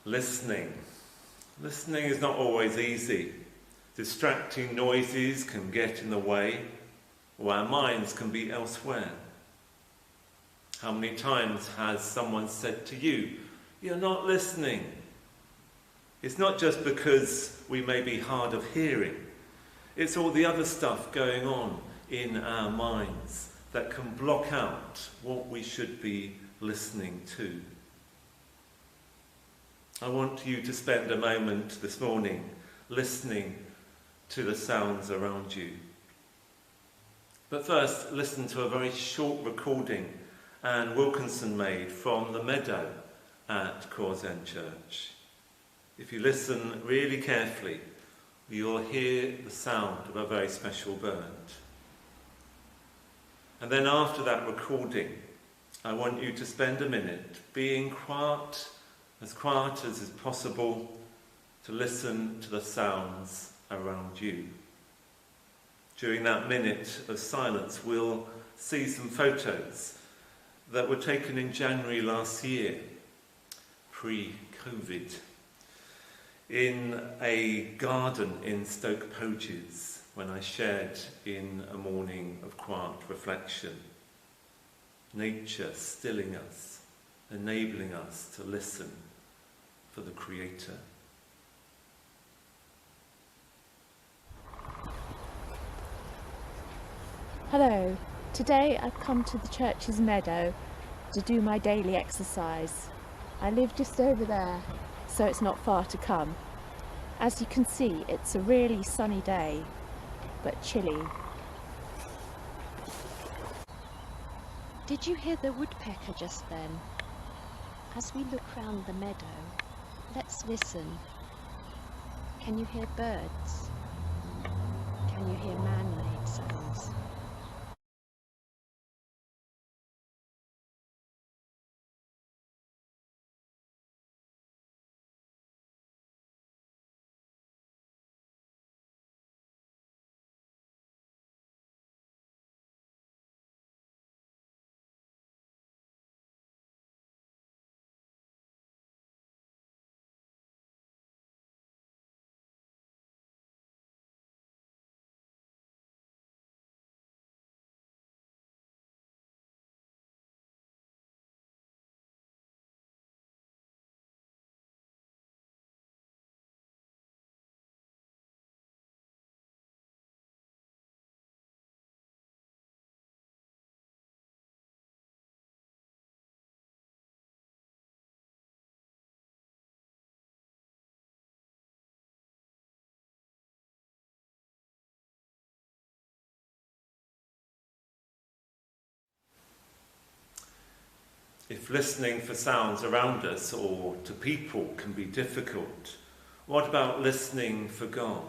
Listening. Listening is not always easy. Distracting noises can get in the way, or our minds can be elsewhere. How many times has someone said to you, "You're not listening"? It's not just because we may be hard of hearing. It's all the other stuff going on in our minds that can block out what we should be listening to. I want you to spend a moment this morning listening to the sounds around you. But first, listen to a very short recording Anne Wilkinson made from the meadow at Wycombe Church. If you listen really carefully, you'll hear the sound of a very special bird. And then after that recording, I want you to spend a minute being quiet as is possible, to listen to the sounds around you. During that minute of silence, we'll see some photos that were taken in January last year, pre-COVID, in a garden in Stoke Poges, when I shared in a morning of quiet reflection. Nature stilling us, enabling us to listen for the Creator. Hello, today I've come to the church's meadow to do my daily exercise. I live just over there, so it's not far to come. As you can see, it's a really sunny day, but chilly. Did you hear the woodpecker just then? As we look round the meadow, let's listen. Can you hear birds? Can you hear man-made sounds? If listening for sounds around us or to people can be difficult, what about listening for God?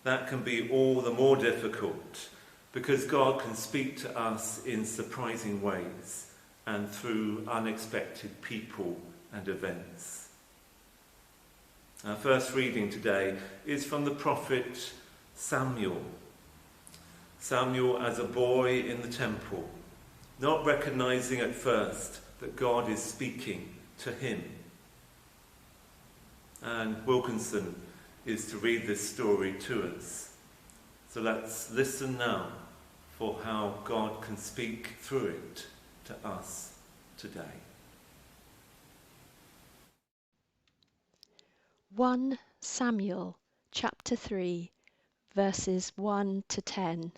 That can be all the more difficult because God can speak to us in surprising ways and through unexpected people and events. Our first reading today is from the prophet Samuel. Samuel as a boy in the temple, not recognizing at first that God is speaking to him. And Wilkinson is to read this story to us. So let's listen now for how God can speak through it to us today. 1 Samuel chapter 3 verses 1 to 10,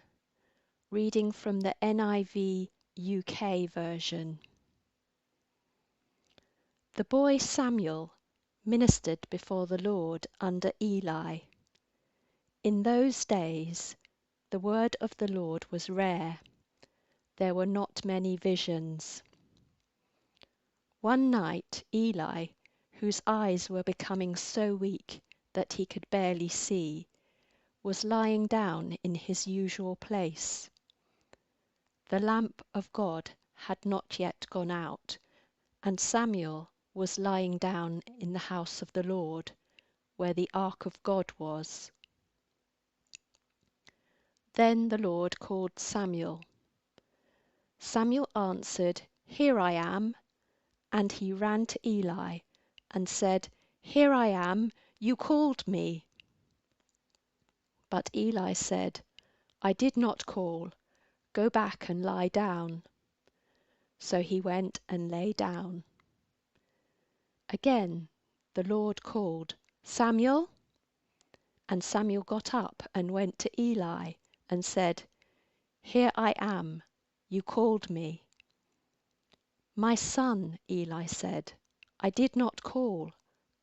reading from the NIV UK version. The boy Samuel ministered before the Lord under Eli. In those days, the word of the Lord was rare. There were not many visions. One night, Eli, whose eyes were becoming so weak that he could barely see, was lying down in his usual place. The lamp of God had not yet gone out, and Samuel was lying down in the house of the Lord, where the ark of God was. Then the Lord called Samuel. Samuel answered, "Here I am." And he ran to Eli and said, "Here I am, you called me." But Eli said, "I did not call. Go back and lie down." So he went and lay down. Again the Lord called, "Samuel?" And Samuel got up and went to Eli and said, "Here I am, you called me." "My son," Eli said, "I did not call.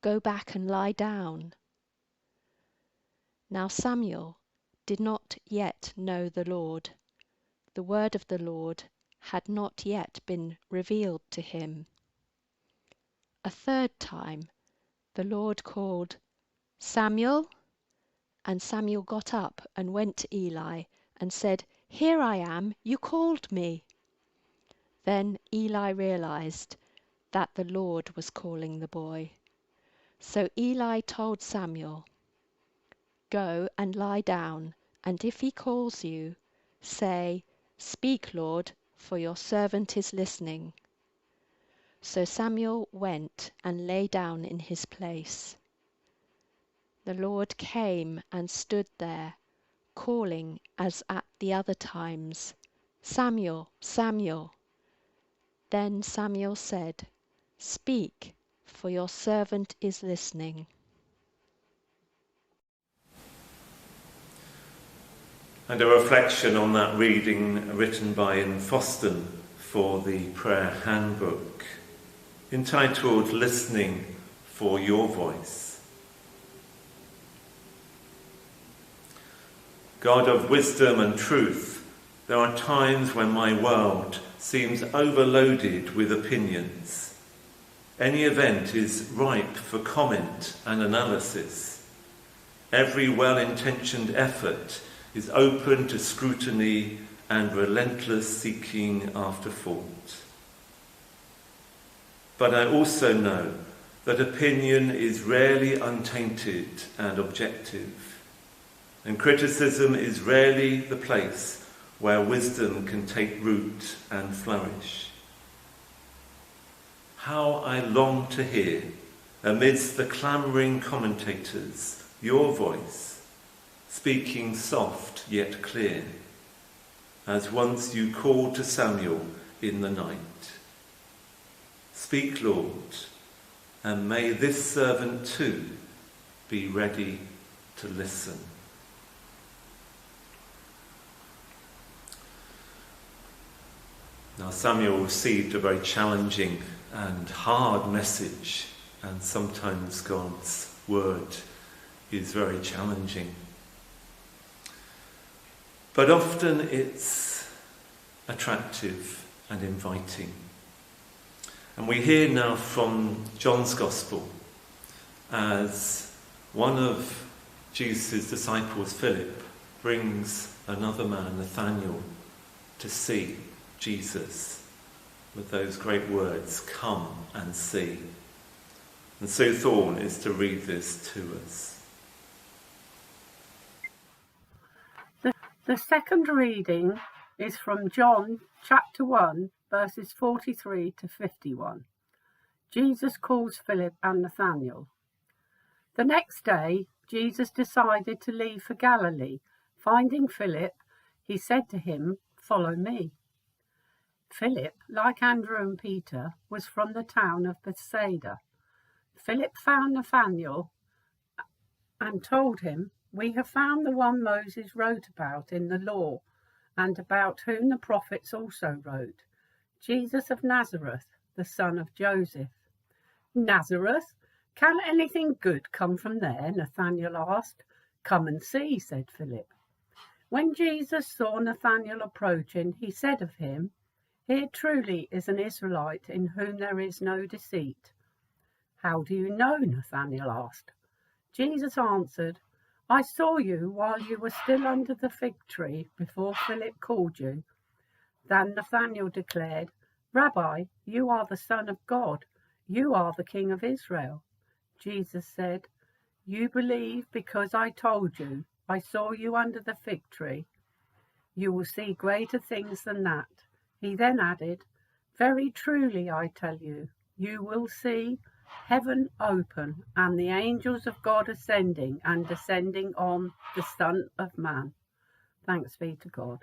Go back and lie down." Now Samuel did not yet know the Lord. The word of the Lord had not yet been revealed to him. A third time the Lord called, "Samuel?" And Samuel got up and went to Eli and said, "Here I am, you called me." Then Eli realized that the Lord was calling the boy. So Eli told Samuel, "Go and lie down, and if he calls you, say, 'Speak, Lord, for your servant is listening.'" So Samuel went and lay down in his place. The Lord came and stood there, calling as at the other times, "Samuel, Samuel." Then Samuel said, "Speak, for your servant is listening." And a reflection on that reading written by Ian Foston for the Prayer Handbook, entitled "Listening for Your Voice." God of wisdom and truth, there are times when my world seems overloaded with opinions. Any event is ripe for comment and analysis. Every well-intentioned effort is open to scrutiny and relentless seeking after fault. But I also know that opinion is rarely untainted and objective, and criticism is rarely the place where wisdom can take root and flourish. How I long to hear, amidst the clamouring commentators, your voice, speaking soft yet clear, as once you called to Samuel in the night. Speak, Lord, and may this servant too be ready to listen. Now, Samuel received a very challenging and hard message, and sometimes God's word is very challenging. But often it's attractive and inviting. And we hear now from John's Gospel as one of Jesus' disciples, Philip, brings another man, Nathanael, to see Jesus with those great words, "Come and see." And Sue Thorne is to read this to us. The second reading is from John chapter 1, verses 43 to 51. Jesus calls Philip and Nathanael. The next day, Jesus decided to leave for Galilee. Finding Philip, he said to him, "Follow me." Philip, like Andrew and Peter, was from the town of Bethsaida. Philip found Nathanael and told him, "We have found the one Moses wrote about in the law, and about whom the prophets also wrote, Jesus of Nazareth, the son of Joseph." "Nazareth? Can anything good come from there?" Nathanael asked. "Come and see," said Philip. When Jesus saw Nathanael approaching, he said of him, "Here truly is an Israelite in whom there is no deceit." "How do you know?" Nathanael asked. Jesus answered, "I saw you while you were still under the fig tree before Philip called you." Then Nathanael declared, "Rabbi, you are the Son of God. You are the King of Israel." Jesus said, "You believe because I told you, I saw you under the fig tree. You will see greater things than that." He then added, "Very truly I tell you, you will see heaven open, and the angels of God ascending and descending on the Son of Man. Thanks be to God.